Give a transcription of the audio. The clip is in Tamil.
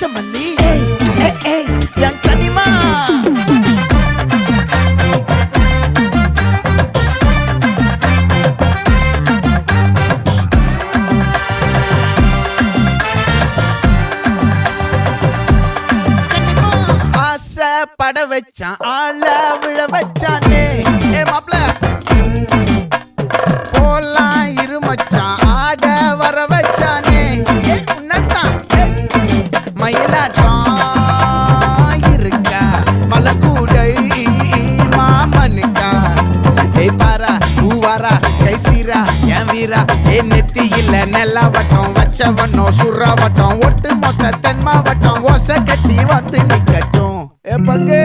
மல்லி என் கனிமா பட வச்சான் ஆள விழ வச்சானே மாப்ள போலாம் இருமச்சான் ஆட வர வச்சானே உன்னத்தான் மயிலாட்டம் இருக்கா மலக்கூடை மாமனுக்கா பாரா பூவாரா கைசீரா என் வீரா நெத்தி இல்ல நெல்லா வட்டம் வச்சவனோ சுறா வட்டம் ஒட்டு மொத்த தென் மாவட்டம் ஓசை கட்டி வந்து நிக்கட்டும் பங்கே